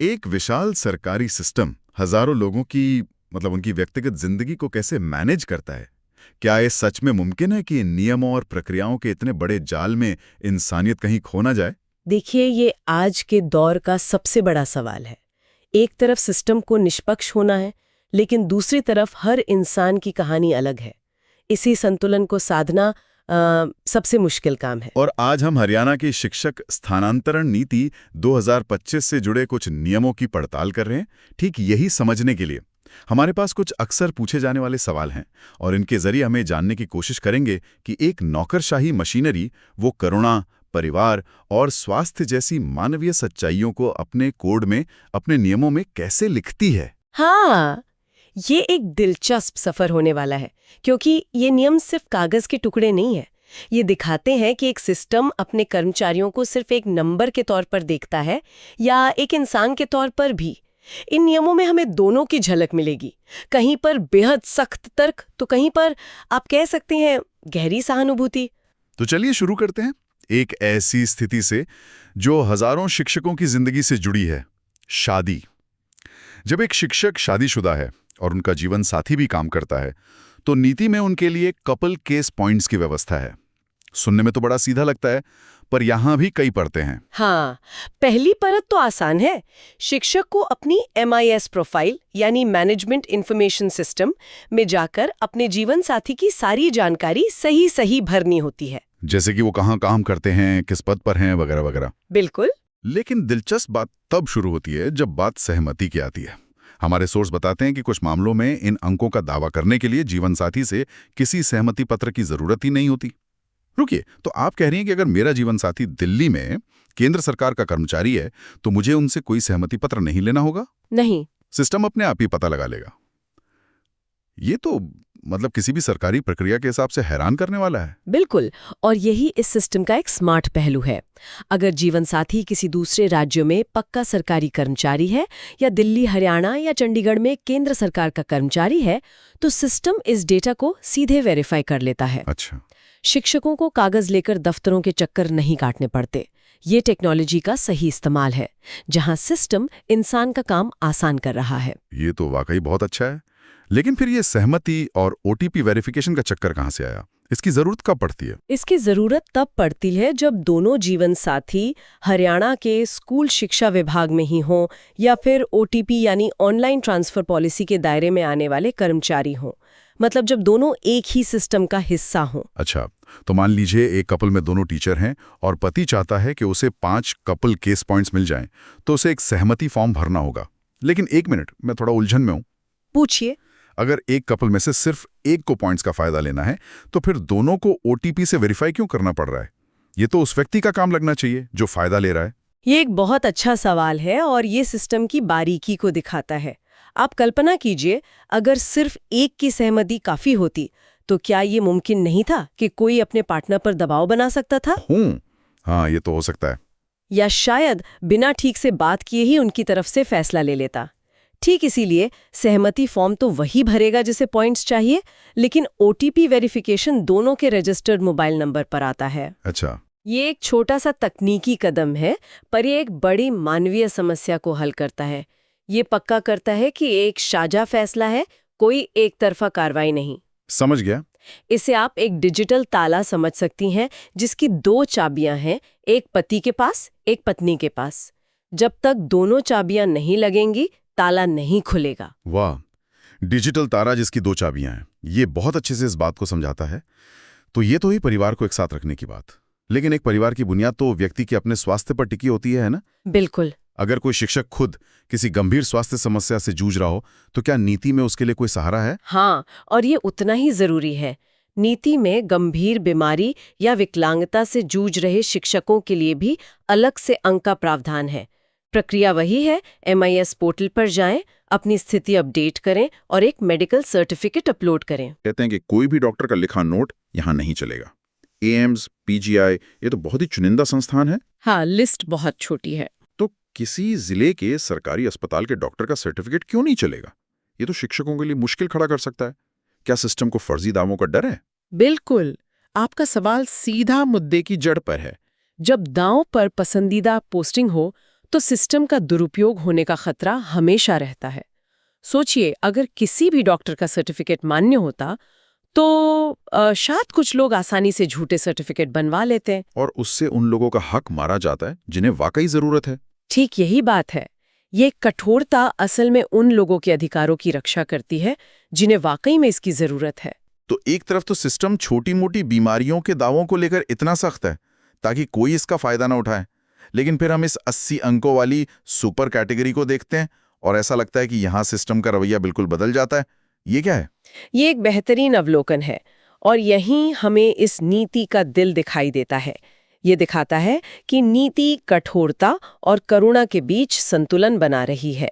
एक विशाल सरकारी सिस्टम हजारों लोगों की उनकी व्यक्तिगत जिंदगी को कैसे मैनेज करता है? क्या ये सच में मुमकिन है कि इन नियमों और प्रक्रियाओं के इतने बड़े जाल में इंसानियत कहीं खो ना जाए? देखिए, ये आज के दौर का सबसे बड़ा सवाल है। एक तरफ सिस्टम को निष्पक्ष होना है, लेकिन दूसरी तरफ हर इंसान की कहानी अलग है। इसी संतुलन को साधना सबसे मुश्किल काम है। और आज हम हरियाणा की शिक्षक स्थानांतरण नीति 2025 से जुड़े कुछ नियमों की पड़ताल कर रहे हैं, ठीक यही समझने के लिए। हमारे पास कुछ अक्सर पूछे जाने वाले सवाल हैं और इनके जरिए हमें जानने की कोशिश करेंगे कि एक नौकरशाही मशीनरी वो करुणा, परिवार और स्वास्थ्य जैसी मानवीय सच्चाइयों को अपने कोड में, अपने नियमों में कैसे लिखती है। हाँ, ये एक दिलचस्प सफर होने वाला है, क्योंकि ये नियम सिर्फ कागज के टुकड़े नहीं है। ये दिखाते हैं कि एक सिस्टम अपने कर्मचारियों को सिर्फ एक नंबर के तौर पर देखता है या एक इंसान के तौर पर भी। इन नियमों में हमें दोनों की झलक मिलेगी, कहीं पर बेहद सख्त तर्क, तो कहीं पर आप कह सकते हैं गहरी सहानुभूति। तो चलिए शुरू करते हैं एक ऐसी स्थिति से जो हजारों शिक्षकों की जिंदगी से जुड़ी है, शादी। जब एक शिक्षक शादीशुदा है और उनका जीवन साथी भी काम करता है, तो नीति में उनके लिए कपल केस पॉइंट्स की व्यवस्था है। सुनने में तो बड़ा सीधा लगता है, पर यहां भी कई परतें हैं। हाँ, पहली परत तो आसान है। शिक्षक को अपनी MIS प्रोफाइल यानी मैनेजमेंट इंफॉर्मेशन सिस्टम में जाकर अपने जीवन साथी की सारी जानकारी सही सही भरनी होती है, जैसे कि वो कहाँ काम करते हैं, किस पद पर हैं, वगैरह वगैरह। बिल्कुल। लेकिन दिलचस्प बात तब शुरू होती है जब बात सहमति की आती है। हमारे सोर्स बताते हैं कि कुछ मामलों में इन अंकों का दावा करने के लिए जीवनसाथी से किसी सहमति पत्र की जरूरत ही नहीं होती। रुकिए, तो आप कह रही हैं कि अगर मेरा जीवनसाथी दिल्ली में केंद्र सरकार का कर्मचारी है, तो मुझे उनसे कोई सहमति पत्र नहीं लेना होगा? नहीं, सिस्टम अपने आप ही पता लगा लेगा। ये तो किसी भी सरकारी प्रक्रिया के हिसाब से हैरान करने वाला है। बिल्कुल। और यही इस सिस्टम का एक स्मार्ट पहलू है। अगर जीवनसाथी किसी दूसरे राज्य में पक्का सरकारी कर्मचारी है या दिल्ली, हरियाणा या चंडीगढ़ में केंद्र सरकार का कर्मचारी है, तो सिस्टम इस डेटा को सीधे वेरीफाई कर लेता है। अच्छा। शिक्षकों को कागज लेकर दफ्तरों के चक्कर नहीं काटने पड़ते। ये टेक्नोलॉजी का सही इस्तेमाल है, जहां सिस्टम इंसान का काम आसान कर रहा है। ये तो वाकई बहुत अच्छा है। लेकिन फिर ये सहमति और OTP वेरिफिकेशन का चक्कर कहाँ से आया? इसकी जरूरत कब पड़ती है? इसकी जरूरत तब पड़ती है जब दोनों जीवन साथी हरियाणा के स्कूल शिक्षा विभाग में ही हों या फिर OTP यानी ऑनलाइन ट्रांसफर पॉलिसी के दायरे में आने वाले कर्मचारी हों। मतलब जब दोनों एक ही सिस्टम का हिस्सा हों। अच्छा, तो मान लीजिए एक कपल में दोनों टीचर हैं और पति चाहता है कि उसे 5 कपल केस पॉइंट्स मिल जाएं, तो उसे एक सहमति फॉर्म भरना होगा। लेकिन एक मिनट, मैं थोड़ा उलझन में हूं। पूछिए। अगर एक कपल में से सिर्फ एक को पॉइंट्स का फायदा लेना है, तो फिर दोनों को OTP से वेरीफाई क्यों करना पड़ रहा है? ये तो उस व्यक्ति का काम लगना चाहिए जो फायदा ले रहा है। ये एक बहुत अच्छा सवाल है और ये सिस्टम की बारीकी को दिखाता है। आप कल्पना कीजिए, अगर सिर्फ एक की सहमति काफी होती, तो क्या ये मुमकिन नहीं था कि कोई अपने पार्टनर पर दबाव बना सकता था? हाँ, ये तो हो सकता है। या शायद बिना ठीक से बात किए ही उनकी तरफ से फैसला ले लेता। ठीक इसीलिए सहमति फॉर्म तो वही भरेगा जिसे पॉइंट्स चाहिए, लेकिन OTP वेरिफिकेशन दोनों के रजिस्टर्ड मोबाइल नंबर पर आता है। अच्छा। ये एक छोटा सा तकनीकी कदम है, पर ये एक बड़ी मानवीय समस्या को हल करता है। ये पक्का करता है कि एक साझा फैसला है, कोई एक तरफा कार्रवाई नहीं। समझ गया। इसे आप एक डिजिटल ताला समझ सकती हैं, जिसकी 2 चाबियां हैं, एक पति के पास, एक पत्नी के पास। जब तक दोनों चाबियां नहीं लगेंगी, ताला नहीं खुलेगा। वाह, डिजिटल तारा जिसकी 2 चाबियां हैं, ये बहुत अच्छे से इस बात को समझाता है। तो ये तो ही परिवार को एक साथ रखने की बात। लेकिन एक परिवार की बुनियाद तो व्यक्ति के अपने स्वास्थ्य पर टिकी होती है ना? बिल्कुल। अगर कोई शिक्षक खुद किसी गंभीर स्वास्थ्य समस्या से जूझ रहा हो, तो क्या नीति में उसके लिए कोई सहारा है? हाँ, और ये उतना ही जरूरी है। नीति में गंभीर बीमारी या विकलांगता से जूझ रहे शिक्षकों के लिए भी अलग से अंक का प्रावधान है। प्रक्रिया वही है, MIS पोर्टल पर जाएं, अपनी स्थिति अपडेट करें और एक मेडिकल सर्टिफिकेट अपलोड करें। कहते हैं कि कोई भी डॉक्टर का लिखा नोट यहाँ नहीं चलेगा। AIIMS, PGI, ये तो बहुत ही चुनिंदा संस्थान है। हाँ, लिस्ट बहुत छोटी है। तो किसी जिले के सरकारी अस्पताल के डॉक्टर का सर्टिफिकेट क्यों नहीं चलेगा? ये तो शिक्षकों के लिए मुश्किल खड़ा कर सकता है। क्या सिस्टम को फर्जी दावों का डर है? बिल्कुल, आपका सवाल सीधा मुद्दे की जड़ पर है। जब दांव पर पसंदीदा पोस्टिंग हो, तो सिस्टम का दुरुपयोग होने का खतरा हमेशा रहता है। सोचिए, अगर किसी भी डॉक्टर का सर्टिफिकेट मान्य होता तो शायद कुछ लोग आसानी से झूठे सर्टिफिकेट बनवा लेते हैं। और उससे उन लोगों का हक मारा जाता है जिन्हें वाकई जरूरत है। ठीक यही बात है। ये कठोरता असल में उन लोगों के अधिकारों की रक्षा करती है जिन्हें वाकई में इसकी जरूरत है। तो एक तरफ तो सिस्टम छोटी मोटी बीमारियों के दावों को लेकर इतना सख्त है ताकि कोई इसका फायदा ना उठाए, लेकिन फिर हम इस 80 अंकों वाली सुपर कैटेगरी को देखते हैं और ऐसा लगता है कि यहाँ सिस्टम का रवैया बिल्कुल बदल जाता है। ये क्या है? ये एक बेहतरीन अवलोकन है और यहीं हमें इस नीति का दिल दिखाई देता है। ये दिखाता है कि नीति कठोरता और करुणा के बीच संतुलन बना रही है।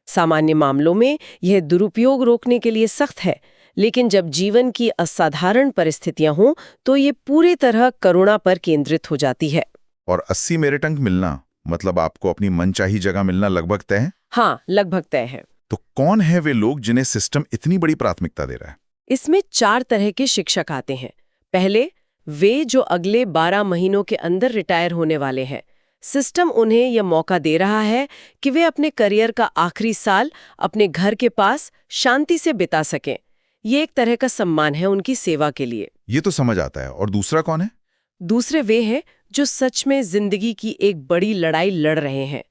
सामान्य मामलों में यह दुरुपयोग रोकने के लिए सख्त है, लेकिन जब जीवन की असाधारण परिस्थितियां हों तो ये पूरी तरह करुणा पर केंद्रित हो जाती है। और 80 मेरिट अंक मिलना मतलब आपको अपनी मनचाही जगह मिलना लगभग तय है? हाँ, लगभग तय है। तो कौन है वे लोग जिन्हें सिस्टम इतनी बड़ी प्राथमिकता दे रहा है? इसमें 4 तरह के शिक्षक आते हैं। पहले, वे जो अगले 12 महीनों के अंदर रिटायर होने वाले हैं। सिस्टम उन्हें यह मौका दे रहा है कि वे अपने करियर का आखिरी साल अपने घर के पास शांति से बिता सकें। ये एक तरह का सम्मान है उनकी सेवा के लिए। ये तो समझ आता है। और दूसरा कौन है? दूसरे वे हैं जो सच में जिंदगी की एक बड़ी लड़ाई लड़ रहे हैं,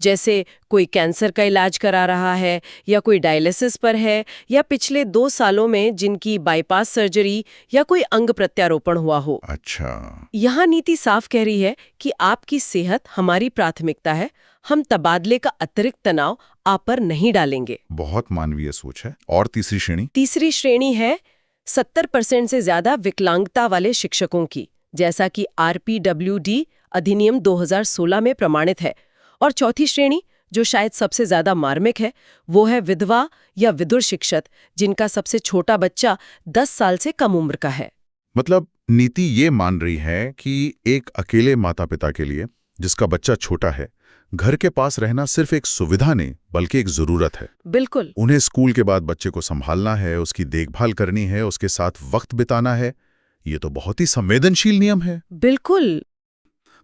जैसे कोई कैंसर का इलाज करा रहा है या कोई डायलिसिस पर है या पिछले 2 सालों में जिनकी बाईपास सर्जरी या कोई अंग प्रत्यारोपण हुआ हो। अच्छा, यहाँ नीति साफ कह रही है कि आपकी सेहत हमारी प्राथमिकता है, हम तबादले का अतिरिक्त तनाव आप पर नहीं डालेंगे। बहुत मानवीय सोच है। और तीसरी श्रेणी? तीसरी श्रेणी है 70% से ज्यादा विकलांगता वाले शिक्षकों की, जैसा कि RPWD अधिनियम 2016 में प्रमाणित है। और चौथी श्रेणी, जो शायद सबसे ज्यादा मार्मिक है, वो है विधवा या विधुर शिक्षक जिनका सबसे छोटा बच्चा 10 साल से कम उम्र का है। मतलब नीति ये मान रही है कि एक अकेले माता पिता के लिए जिसका बच्चा छोटा है, घर के पास रहना सिर्फ एक सुविधा नहीं बल्कि एक जरूरत है। बिल्कुल। उन्हें स्कूल के बाद बच्चे को संभालना है, उसकी देखभाल करनी है, उसके साथ वक्त बिताना है। ये तो बहुत ही संवेदनशील नियम है। बिल्कुल।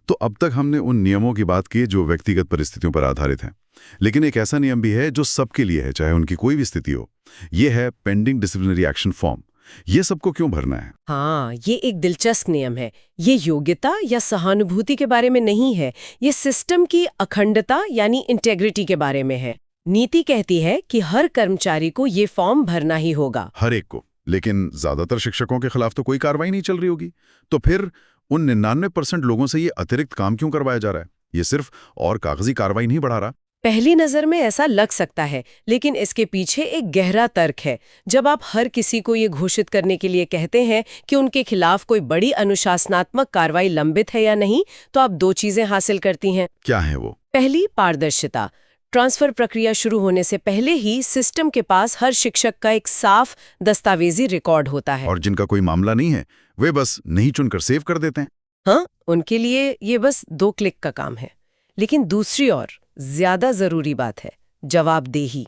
तो अब तक हमने उन नियमों की बात की जो व्यक्तिगत परिस्थितियों पर आधारित हैं, लेकिन एक ऐसा नियम भी है जो सबके लिए है, चाहे उनकी कोई भी स्थिति हो। ये है पेंडिंग डिसिप्लिनरी एक्शन फॉर्म। ये सबको क्यों भरना है? हाँ, ये एक दिलचस्प नियम है। ये योग्यता या सहानुभूति के बारे में नहीं है, ये सिस्टम की अखंडता यानी इंटेग्रिटी के बारे में है। नीति कहती है कि हर कर्मचारी को ये फॉर्म भरना ही होगा। हर एक को। लेकिन ज्यादातर शिक्षकों के खिलाफ तो कोई कार्रवाई नहीं चल रही होगी, तो फिर उन 99% लोगों से ये अतिरिक्त काम क्यों करवाया जा रहा है? ये सिर्फ और कागजी कार्रवाई नहीं बढ़ा रहा। पहली नजर में ऐसा लग सकता है, लेकिन इसके पीछे एक गहरा तर्क है। जब आप हर किसी को ये घोषित करने के लिए कहते हैं कि उनके खिलाफ कोई बड़ी अनुशासनात्मक कार्रवाई लंबित है या नहीं, तो आप 2 चीजें हासिल करती हैं। क्या है वो? पहली, पारदर्शिता। ट्रांसफर प्रक्रिया शुरू होने से पहले ही सिस्टम के पास हर शिक्षक का एक साफ दस्तावेजी रिकॉर्ड होता है। और जिनका कोई मामला नहीं है, वे बस नहीं चुनकर सेव कर देते हैं। हाँ, उनके लिए ये बस 2 क्लिक का काम है। लेकिन दूसरी और ज्यादा जरूरी बात है जवाबदेही।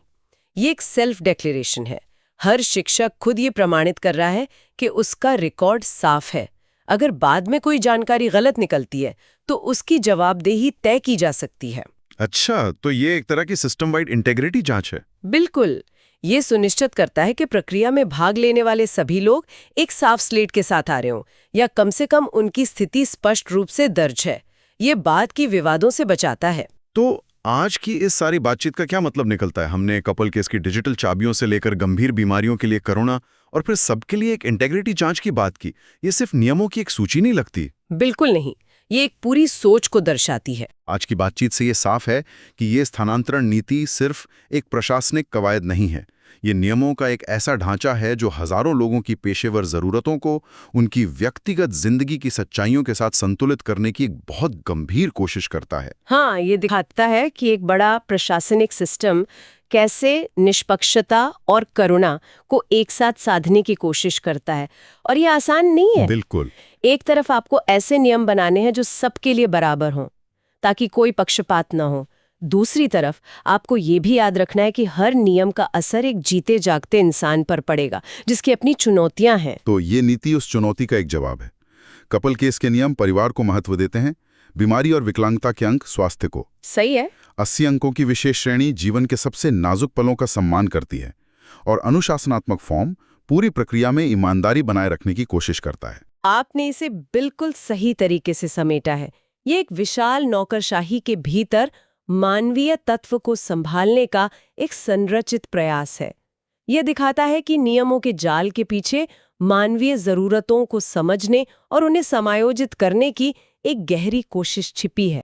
ये एक सेल्फ डिक्लेरेशन है। हर शिक्षक खुद ये प्रमाणित कर रहा है कि उसका रिकॉर्ड साफ है। अगर बाद में कोई जानकारी गलत निकलती है तो उसकी जवाबदेही तय की जा सकती है। अच्छा, तो ये एक तरह की सिस्टम वाइड इंटेग्रिटी जांच है। बिल्कुल। ये सुनिश्चित करता है कि प्रक्रिया में भाग लेने वाले सभी लोग एक साफ स्लेट के साथ आ रहे हों, या कम से कम उनकी स्थिति स्पष्ट रूप से दर्ज है। ये बाद की विवादों से बचाता है। तो आज की इस सारी बातचीत का क्या मतलब निकलता है? हमने कपल केस की डिजिटल चाबियों से लेकर गंभीर बीमारियों के लिए करुणा और फिर सबके लिए एक इंटेग्रिटी जांच की बात की। ये सिर्फ नियमों की एक सूची नहीं लगती। बिल्कुल नहीं, ये एक पूरी सोच को दर्शाती है। आज की बातचीत से ये साफ है कि ये स्थानांतरण नीति सिर्फ एक प्रशासनिक कवायद नहीं है। ये नियमों का एक ऐसा ढांचा है जो हजारों लोगों की पेशेवर जरूरतों को उनकी व्यक्तिगत जिंदगी की सच्चाइयों के साथ संतुलित करने की एक बहुत गंभीर कोशिश करता है। हाँ, ये दिखाता है कि एक बड़ा प्रशासनिक सिस्टम कैसे निष्पक्षता और करुणा को एक साथ साधने की कोशिश करता है। और ये आसान नहीं है। बिल्कुल। एक तरफ आपको ऐसे नियम बनाने हैं जो सबके लिए बराबर हों, ताकि कोई पक्षपात न हो। दूसरी तरफ आपको ये भी याद रखना है कि हर नियम का असर एक जीते जागते इंसान पर पड़ेगा, जिसकी अपनी चुनौतियां हैं। तो ये नीति उस चुनौती का एक जवाब है। कपल केस के नियम परिवार को महत्व देते हैं, बीमारी और विकलांगता के अंक स्वास्थ्य को। सही है। 80 अंकों की विशेष श्रेणी जीवन के सबसे नाजुक पलों का सम्मान करती है। और अनुशासनात्मक फॉर्म पूरी प्रक्रिया में ईमानदारी बनाए रखने की कोशिश करता है। आपने इसे बिल्कुल सही तरीके से समेटा है। ये एक विशाल नौकरशाही के भीतर मानवीय तत्व को संभालने का एक संरचित प्रयास है। यह दिखाता है कि नियमों के जाल के पीछे मानवीय जरूरतों को समझने और उन्हें समायोजित करने की एक गहरी कोशिश छिपी है।